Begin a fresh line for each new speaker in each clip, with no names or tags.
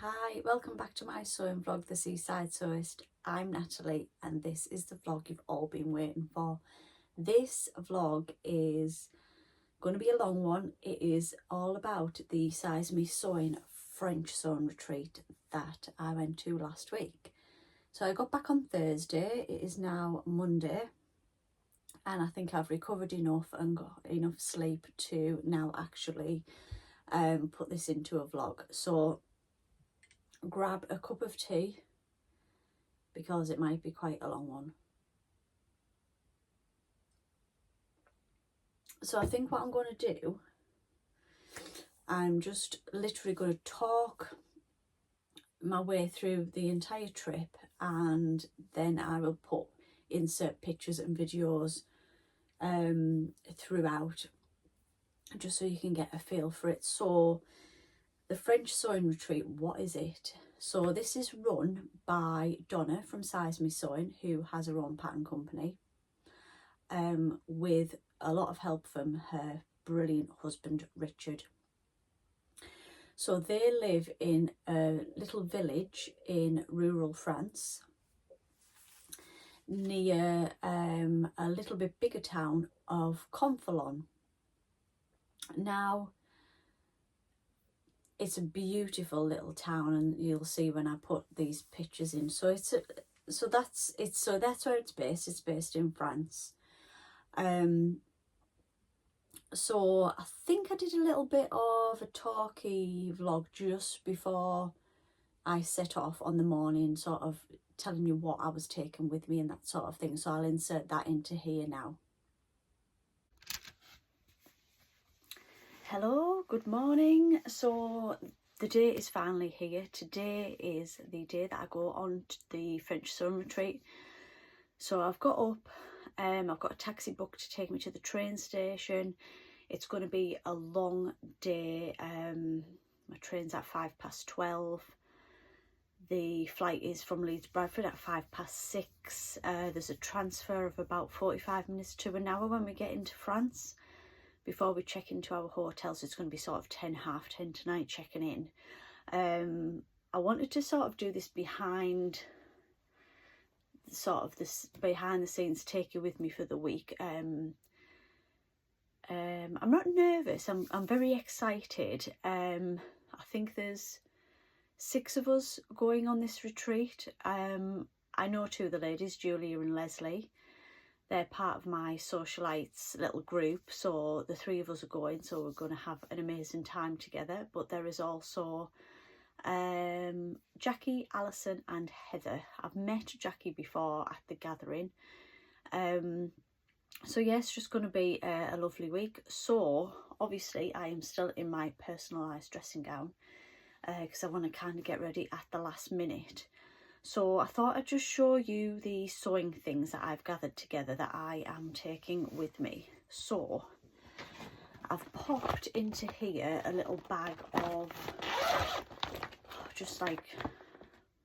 Hi, welcome back to my sewing vlog, The Seaside Sewist. I'm Natalie and this is the vlog you've all been waiting for. This vlog is going to be a long one. It is all about the Size Me Sewing French sewing retreat that I went to last week. So I got back on Thursday, it is now Monday, and I think I've recovered enough and got enough sleep to now actually put this into a vlog. So grab a cup of tea because it might be quite a long one. So I think what I'm going to do, I'm just literally going to talk my way through the entire trip, and then I will insert pictures and videos throughout, just so you can get a feel for it. So the French sewing retreat, what is it? So this is run by Donna from Size Me Sewing, who has her own pattern company, with a lot of help from her brilliant husband Richard. So they live in a little village in rural France, near a little bit bigger town of Conflans. Now, it's a beautiful little town, and you'll see when I put these pictures in. So that's where it's based. It's based in France. So I think I did a little bit of a talky vlog just before I set off on the morning, sort of telling you what I was taking with me and that sort of thing. So I'll insert that into here now. Hello, good morning. So the day is finally here. Today is the day that I go on to the French sewing retreat. So I've got up, I've got a taxi booked to take me to the train station. It's going to be a long day. My train's at 12:05. The flight is from Leeds Bradford at 6:05. There's a transfer of about 45 minutes to an hour when we get into France before we check into our hotel. So it's going to be sort of 10, half 10 tonight checking in. I wanted to sort of do this behind the scenes, take you with me for the week. I'm not nervous, I'm very excited. I think there's 6 of us going on this retreat. I know 2 of the ladies, Julia and Leslie. They're part of my socialites little group, so the 3 of us are going, so we're going to have an amazing time together. But there is also Jackie, Alison and Heather. I've met Jackie before at the gathering. So yeah, it's just going to be a lovely week. So obviously I am still in my personalised dressing gown because I want to kind of get ready at the last minute. So I thought I'd just show you the sewing things that I've gathered together that I am taking with me. So I've popped into here a little bag of just like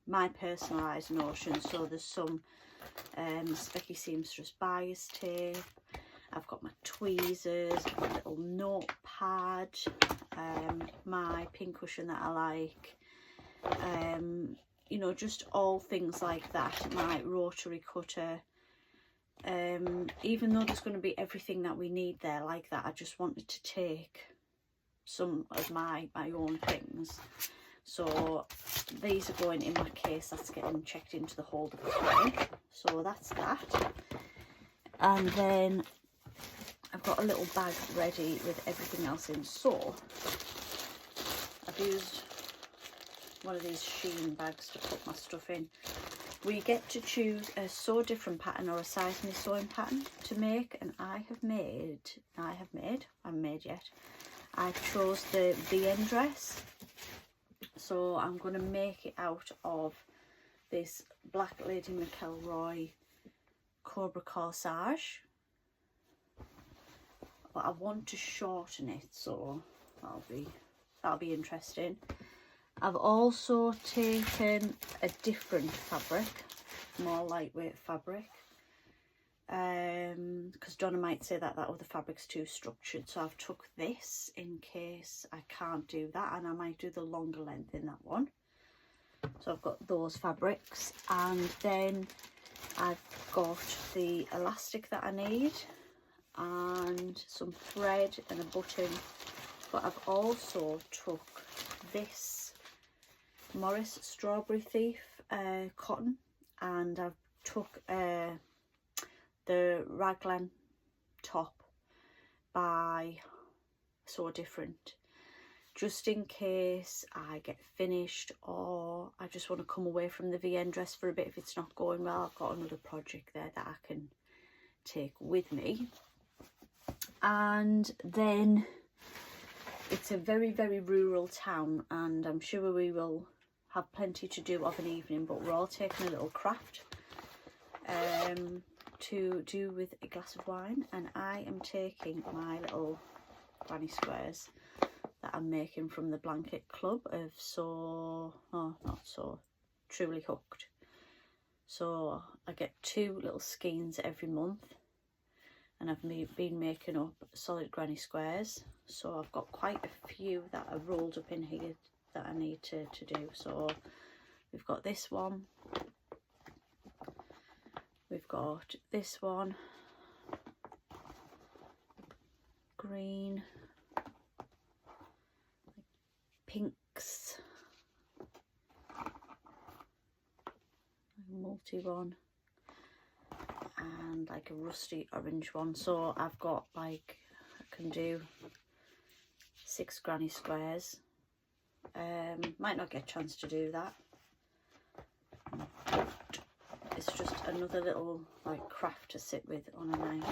my personalised notions. So there's some Specky Seamstress bias tape. I've got my tweezers, I've got a little notepad, my pin cushion that I like, you know, just all things like that. My rotary cutter. Even though there's going to be everything that we need there like that, I just wanted to take some of my own things. So these are going in my case that's getting checked into the hold of the plane. So that's that. And then I've got a little bag ready with everything else in. So I've used one of these Shein bags to put my stuff in. We get to choose a Sew Different pattern or a Size Me Sewing pattern to make, and I haven't made yet. I chose the VN dress. So I'm going to make it out of this Black Lady McElroy Cobra Corsage. But I want to shorten it, so that'll be interesting. I've also taken a different fabric, more lightweight fabric, because Donna might say that other fabric's too structured, so I've took this in case I can't do that, and I might do the longer length in that one. So I've got those fabrics, and then I've got the elastic that I need and some thread and a button. But I've also took this Morris Strawberry Thief cotton, and I've took the raglan top by So Different, just in case I get finished or I just want to come away from the VN dress for a bit if it's not going well. I've got another project there that I can take with me. And then it's a very, very rural town, and I'm sure we will have plenty to do of an evening, but we're all taking a little craft to do with a glass of wine, and I am taking my little granny squares that I'm making from the Blanket Club of Truly Hooked. So I get 2 little skeins every month, and I've been making up solid granny squares, so I've got quite a few that are rolled up in here that I need to do. So we've got this one, we've got this one, green, pinks, multi one, and like a rusty orange one. So I've got like, I can do 6 granny squares. Might not get a chance to do that, but it's just another little like craft to sit with on a night.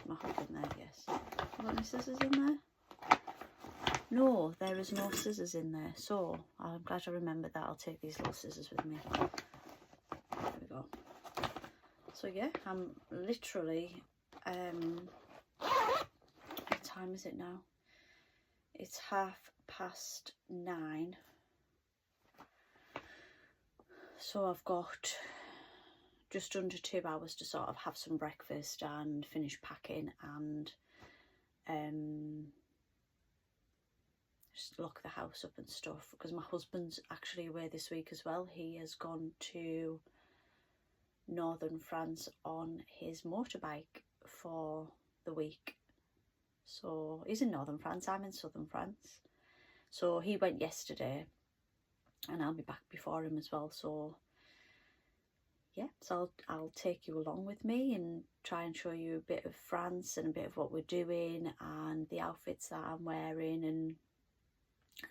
My husband there, yes. Have I got any scissors in there? No, there is no scissors in there, so I'm glad I remembered that. I'll take these little scissors with me. There we go. So yeah, I'm literally, what time is it now? It's 9:30. So I've got just under 2 hours to sort of have some breakfast and finish packing and just lock the house up and stuff, because my husband's actually away this week as well. He has gone to northern France on his motorbike for the week. So he's in northern France, I'm in southern France. So he went yesterday and I'll be back before him as well. So yeah, so I'll take you along with me and try and show you a bit of France and a bit of what we're doing and the outfits that I'm wearing and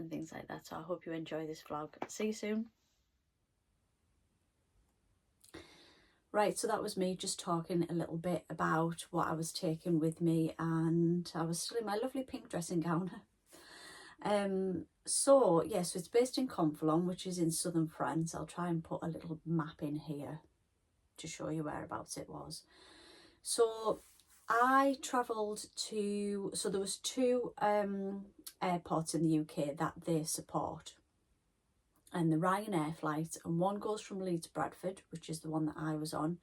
things like that. So I hope you enjoy this vlog. See you soon. Right, so that was me just talking a little bit about what I was taking with me, and I was still in my lovely pink dressing gown. So yes, it's based in Conflans, which is in southern France. I'll try and put a little map in here to show you whereabouts it was. So I travelled to, so there was 2 airports in the UK that they support, and the Ryanair flight, and one goes from Leeds Bradford, which is the one that I was on,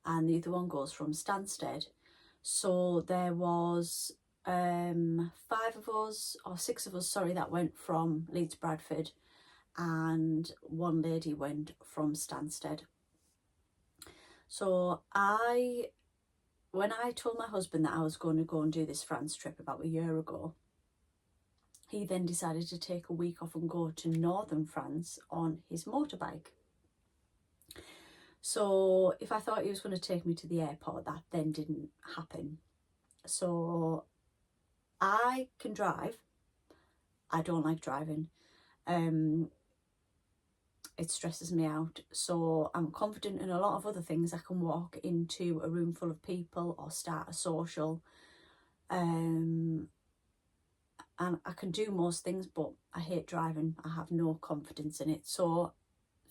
and the other one goes from Stansted. So there was 5 of us, or 6 of us, sorry, that went from Leeds Bradford, and one lady went from Stansted. So when I told my husband that I was going to go and do this France trip about a year ago, he then decided to take a week off and go to northern France on his motorbike. So if I thought he was going to take me to the airport, that then didn't happen. So I can drive. I don't like driving. It stresses me out. So I'm confident in a lot of other things. I can walk into a room full of people or start a social. And I can do most things, but I hate driving. I have no confidence in it. So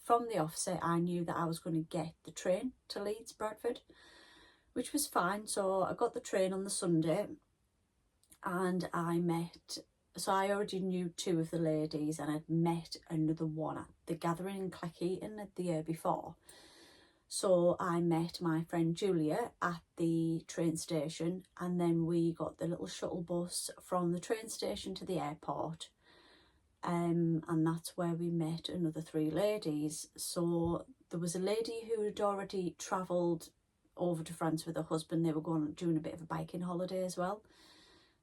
from the offset, I knew that I was going to get the train to Leeds Bradford, which was fine. So I got the train on the Sunday, and so I already knew 2 of the ladies, and I'd met another one at the gathering in Cleckheaton the year before. So I met my friend Julia at the train station, and then we got the little shuttle bus from the train station to the airport, and that's where we met another 3 ladies. So there was a lady who had already travelled over to France with her husband. They were doing a bit of a biking holiday as well.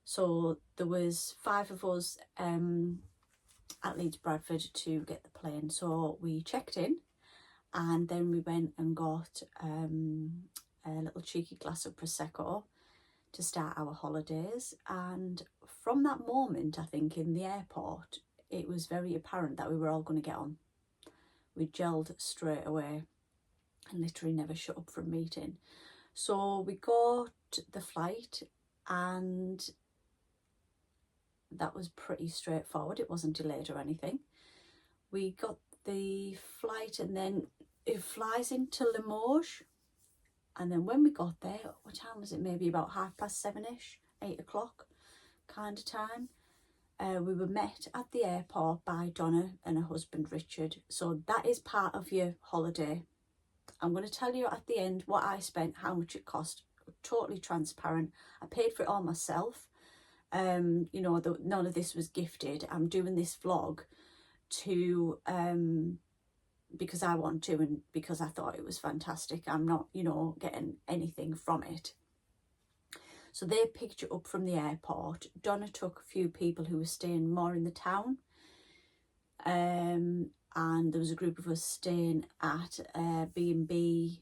So there was 5 of us at Leeds Bradford to get the plane. So we checked in, and then we went and got a little cheeky glass of Prosecco to start our holidays. And from that moment, I think, in the airport, it was very apparent that we were all going to get on. We gelled straight away and literally never shut up from meeting. So we got the flight, and that was pretty straightforward. It wasn't delayed or anything. We got the flight, and then it flies into Limoges. And then when we got there, what time was it? Maybe about 7:30ish, 8 o'clock kind of time. We were met at the airport by Donna and her husband Richard. So that is part of your holiday. I'm going to tell you at the end what I spent, how much it cost. Totally transparent. I paid for it all myself. You know, none of this was gifted. I'm doing this vlog to because I want to, and because I thought it was fantastic. I'm not, you know, getting anything from it. So they picked you up from the airport. Donna took a few people who were staying more in the town, and there was a group of us staying at a B&B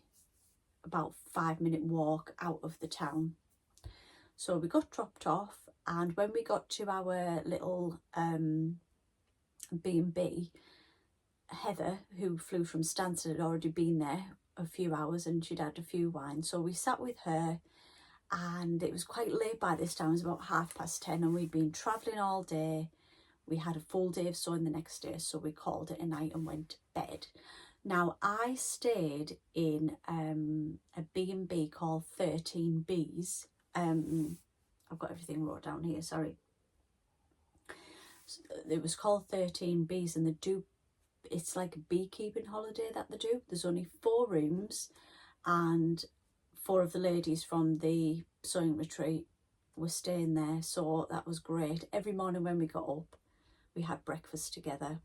about 5-minute walk out of the town. So we got dropped off, and when we got to our little B&B, Heather, who flew from Stansted, had already been there a few hours and she'd had a few wines. So we sat with her, and it was quite late by this time. It was about 10:30, and we'd been travelling all day. We had a full day of sewing the next day, so we called it a night and went to bed. Now, I stayed in a B&B called 13 Bees. I've got everything wrote down here, sorry. It was called 13 Bees, and it's like a beekeeping holiday that they do. There's only 4 rooms, and 4 of the ladies from the sewing retreat were staying there, so that was great. Every morning when we got up, we had breakfast together,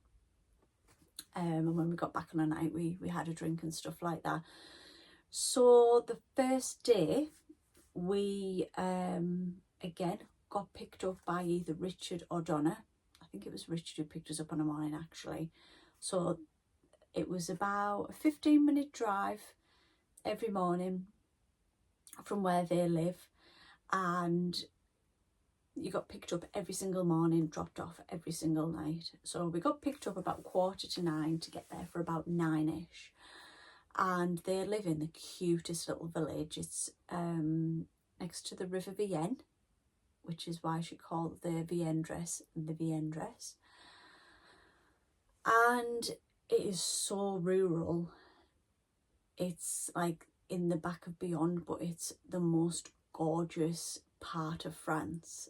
and when we got back on the night, we had a drink and stuff like that. So the first day, we again got picked up by either Richard or Donna. I think it was Richard who picked us up on a morning, actually. So it was about a 15-minute drive every morning from where they live, and you got picked up every single morning, dropped off every single night. So we got picked up about 9:15 to get there for about 9ish, and they live in the cutest little village. It's next to the River Vienne, which is why she called the Viendresse the Viendresse. And it is so rural. It's like in the back of beyond, but it's the most gorgeous part of France.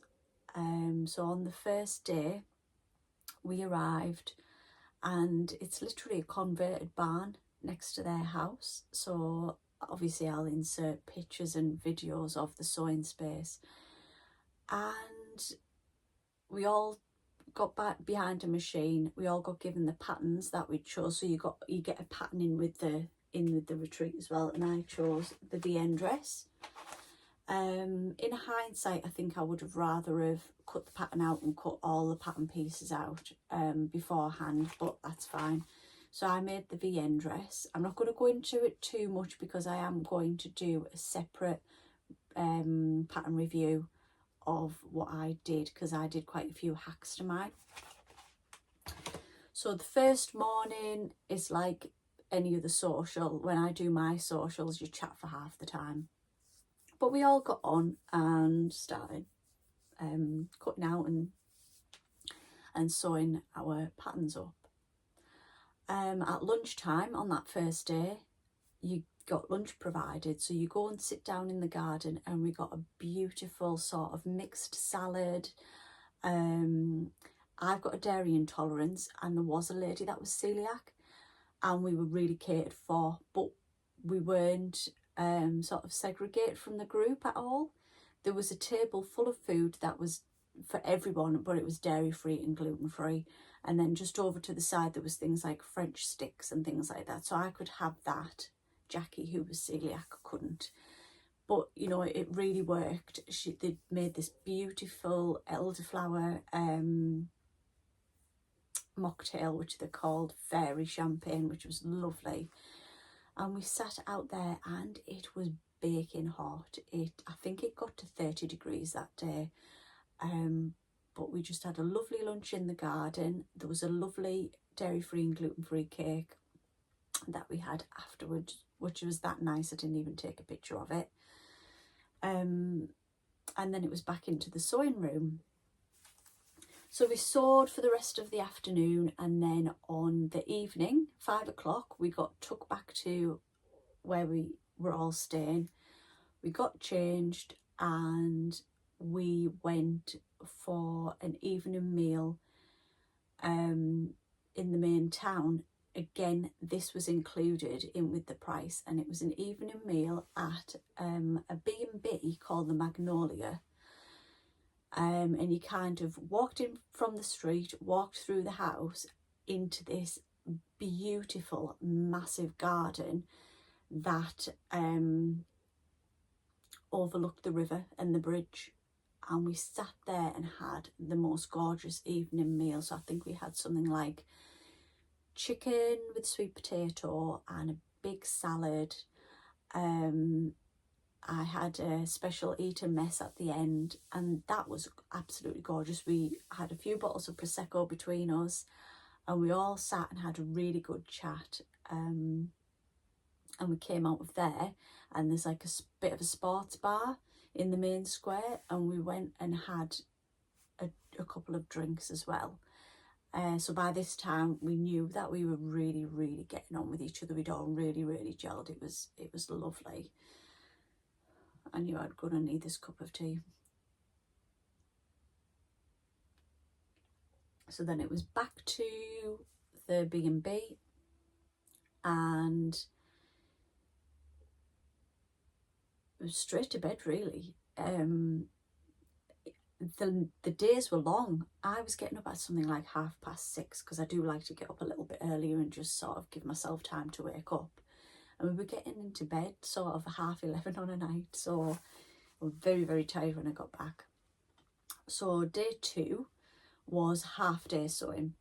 So on the first day we arrived, and it's literally a converted barn next to their house. So obviously I'll insert pictures and videos of the sewing space. And we all got back behind a machine. We all got given the patterns that we chose. So you get a pattern in with the retreat as well, and I chose the Viendresse. In hindsight, I think I would have rather have cut the pattern out and cut all the pattern pieces out beforehand, but that's fine. So I made the Viendresse. I'm not going to go into it too much because I am going to do a separate pattern review of what I did, because I did quite a few hacks to mine. So the first morning is like any other social. When I do my socials, you chat for half the time. But we all got on and started cutting out and sewing our patterns up. At lunchtime on that first day, you got lunch provided, so you go and sit down in the garden, and we got a beautiful sort of mixed salad. I've got a dairy intolerance, and there was a lady that was celiac, and we were really catered for, but we weren't sort of segregated from the group at all. There was a table full of food that was for everyone, but it was dairy free and gluten free. And then just over to the side there was things like French sticks and things like that, so I could have that. Jackie, who was celiac, couldn't. But you know, it really worked. They made this beautiful elderflower mocktail, which they called Fairy Champagne, which was lovely. And we sat out there and it was baking hot. I think it got to 30 degrees that day. But we just had a lovely lunch in the garden. There was a lovely dairy-free and gluten-free cake that we had afterwards, which was that nice I didn't even take a picture of it. And then it was back into the sewing room. So we sewed for the rest of the afternoon, and then on the evening, 5 o'clock, we got took back to where we were all staying. We got changed and we went for an evening meal in the main town. Again, this was included in with the price, and it was an evening meal at a B&B called the Magnolia. And you kind of walked in from the street, walked through the house into this beautiful, massive garden that overlooked the river and the bridge. And we sat there and had the most gorgeous evening meal. So I think we had something like chicken with sweet potato and a big salad. I had a special eat and mess at the end, and that was absolutely gorgeous. We had a few bottles of Prosecco between us, and we all sat and had a really good chat. And we came out of there, and there's like a bit of a sports bar in the main square, and we went and had a couple of drinks as well. So by this time we knew that we were really, really getting on with each other. We'd all really, really gelled. It was lovely. I knew I'd gonna need this cup of tea. So then it was back to the B&B, and it was straight to bed really. The days were long. I was getting up at something like 6:30 because I do like to get up a little bit earlier and just sort of give myself time to wake up. And we were getting into bed sort of 11:30 on a night, so I was very, very tired when I got back. So day 2 was half day sewing.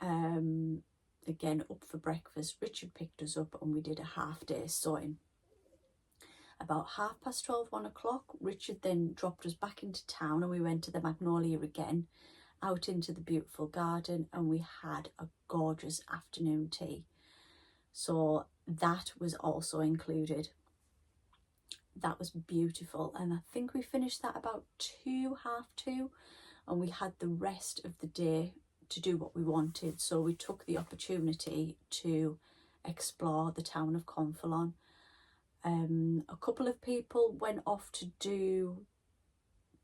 Again, up for breakfast, Richard picked us up and we did a half day sewing. About 12:30, 1 o'clock, Richard then dropped us back into town and we went to the Magnolia again, out into the beautiful garden, and we had a gorgeous afternoon tea. So that was also included. That was beautiful, and I think we finished that about 2:30, and we had the rest of the day to do what we wanted. So we took the opportunity to explore the town of Confalon. A couple of people went off to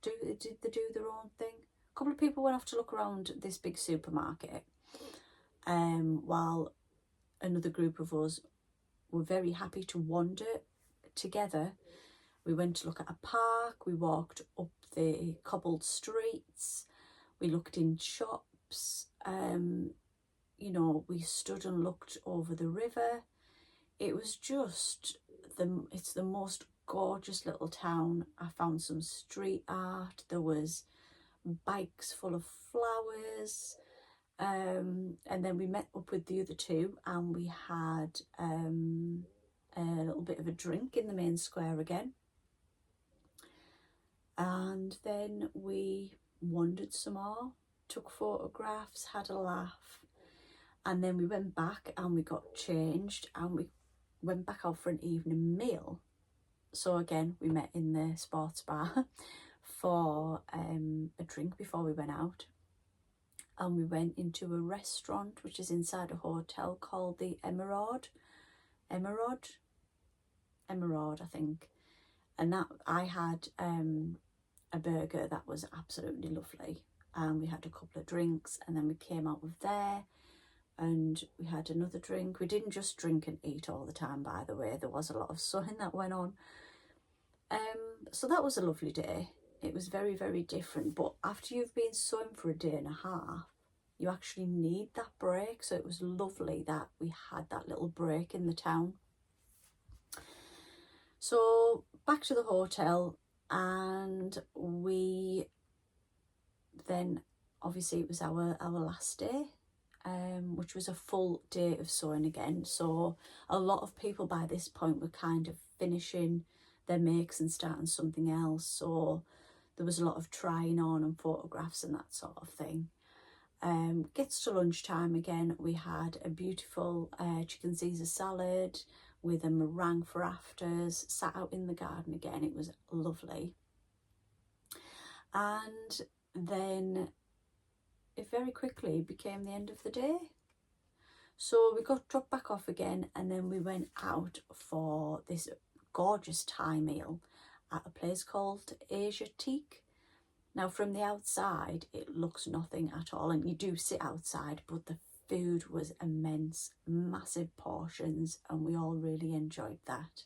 did they do their own thing? A couple of people went off to look around this big supermarket, while another group of us were very happy to wander together. We went to look at a park, we walked up the cobbled streets, we looked in shops, you know, we stood and looked over the river. It was just it's the most gorgeous little town. I found some street art, there was bikes full of flowers, and then we met up with the other two and we had a little bit of a drink in the main square again, and then we wandered some more, took photographs, had a laugh, and then we went back and we got changed and we went back out for an evening meal. So again, we met in the sports bar for a drink before we went out, and we went into a restaurant which is inside a hotel called the Emerald, I think. And that I had a burger that was absolutely lovely, and we had a couple of drinks, and then we came out of there and we had another drink. We didn't just drink and eat all the time, by the way. There was a lot of sewing that went on. So that was a lovely day. It was very, very different. But after you've been sewing for a day and a half, you actually need that break. So it was lovely that we had that little break in the town. So back to the hotel, and we then, obviously it was our last day, which was a full day of sewing again. So a lot of people by this point were kind of finishing their makes and starting something else. So there was a lot of trying on and photographs and that sort of thing. Gets to lunchtime again, we had a beautiful chicken Caesar salad with a meringue for afters, sat out in the garden again. It was lovely. And then it very quickly became the end of the day. So we got dropped back off again, and then we went out for this gorgeous Thai meal at a place called Asiatique. Now from the outside it looks nothing at all, and you do sit outside, but the food was immense, massive portions, and we all really enjoyed that.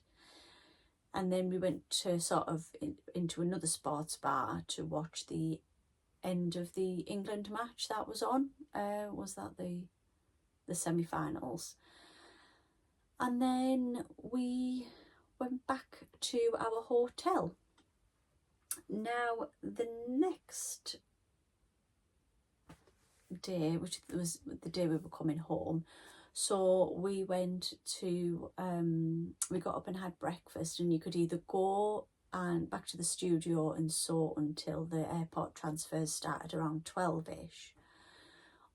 And then we went to sort of into another sports bar to watch the end of the England match that was on. Was that the semi-finals? And then we went back to our hotel. Now the next day, which was the day we were coming home, so we went to we got up and had breakfast, and you could either go and back to the studio and sew until the airport transfers started around 12ish,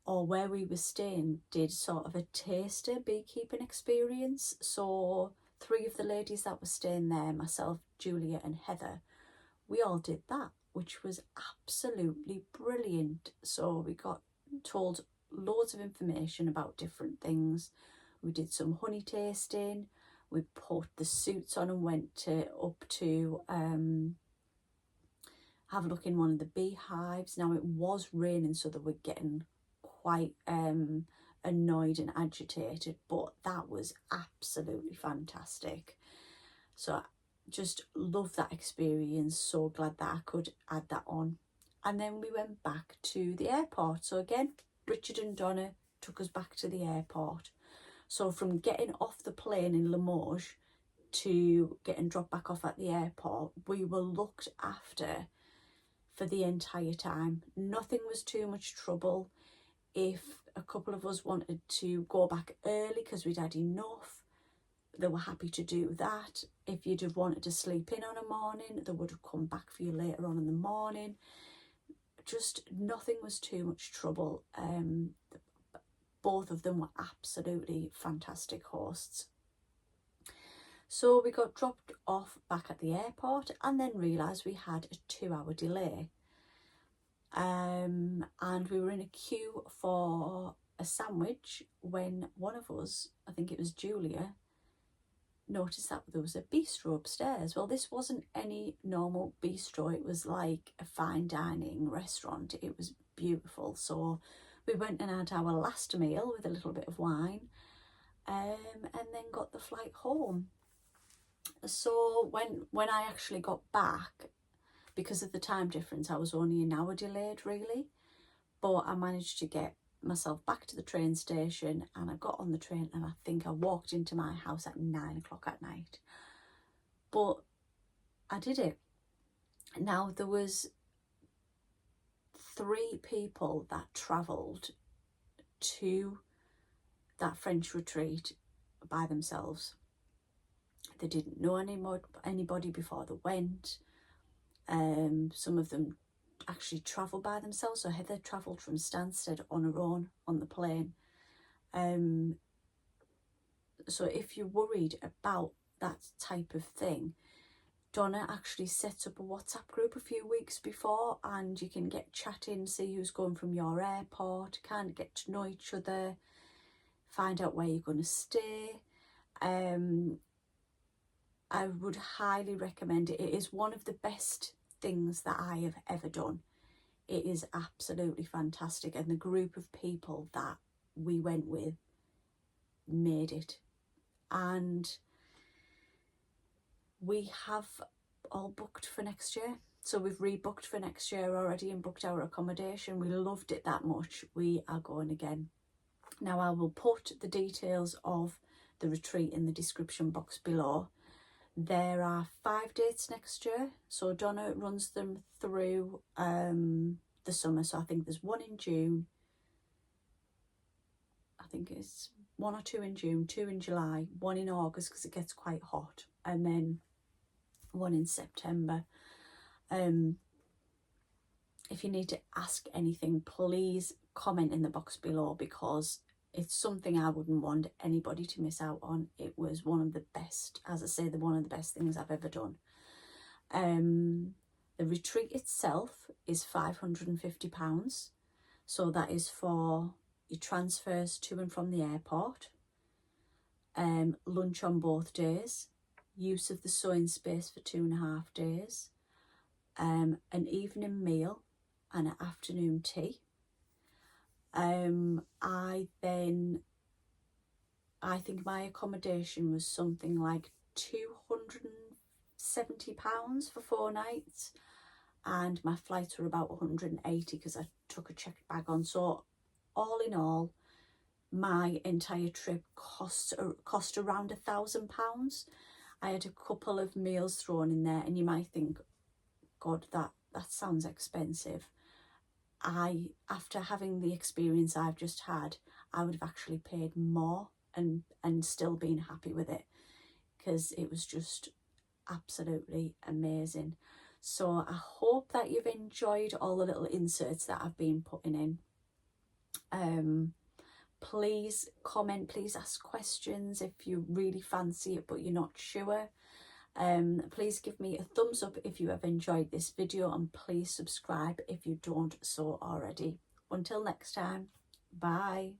or where we were staying did sort of a taster beekeeping experience. So 3 of the ladies that were staying there, myself, Julia and Heather, we all did that, which was absolutely brilliant. So we got told loads of information about different things. We did some honey tasting. We put the suits on and went up to have a look in one of the beehives. Now it was raining, so they were getting quite annoyed and agitated, but that was absolutely fantastic. So just love that experience, so glad that I could add that on. And then we went back to the airport. So again, Richard and Donna took us back to the airport. So from getting off the plane in Limoges to getting dropped back off at the airport, we were looked after for the entire time. Nothing was too much trouble. If a couple of us wanted to go back early because we'd had enough, they were happy to do that. If you'd have wanted to sleep in on a morning, they would have come back for you later on in the morning. Just nothing was too much trouble. Both of them were absolutely fantastic hosts. So we got dropped off back at the airport, and then realised we had a 2-hour delay. And we were in a queue for a sandwich when one of us, I think it was Julia, noticed that there was a bistro upstairs. Well, this wasn't any normal bistro. It was like a fine dining restaurant. It was beautiful. So we went and had our last meal with a little bit of wine, and then got the flight home. So when I actually got back, because of the time difference, I was only an hour delayed really, but I managed to get myself back to the train station, and I got on the train, and I think I walked into my house at 9 o'clock at night. But I did it. Now there was 3 people that travelled to that French retreat by themselves. They didn't know anybody before they went. Some of them actually travelled by themselves. So Heather travelled from Stansted on her own on the plane. So if you're worried about that type of thing, Donna actually set up a WhatsApp group a few weeks before, and you can get chatting, see who's going from your airport, kind of get to know each other, find out where you're going to stay. I would highly recommend it. It is one of the best things that I have ever done. It is absolutely fantastic, and the group of people that we went with made it. And we have all booked for next year. So we've rebooked for next year already and booked our accommodation. We loved it that much. We are going again. Now I will put the details of the retreat in the description box below. There are 5 dates next year. So Donna runs them through the summer. So I think there's one in June. I think it's 1 or 2 in June, 2 in July, 1 in August because it gets quite hot, and then 1 in September. If you need to ask anything, please comment in the box below, because it's something I wouldn't want anybody to miss out on. It was one of the best, as I say, one of the best things I've ever done. The retreat itself is £550. So that is for your transfers to and from the airport, lunch on both days, use of the sewing space for 2.5 days, an evening meal and an afternoon tea. I think my accommodation was something like £270 for 4 nights, and my flights were about 180 because I took a checked bag on. So all in all, my entire trip cost around £1,000. I had a couple of meals thrown in there, and you might think, God, that sounds expensive. After having the experience I've just had, I would have actually paid more and still been happy with it, because it was just absolutely amazing. So I hope that you've enjoyed all the little inserts that I've been putting in. Please comment, please ask questions if you really fancy it but you're not sure. Please give me a thumbs up if you have enjoyed this video, and please subscribe if you don't so already. Until next time, bye.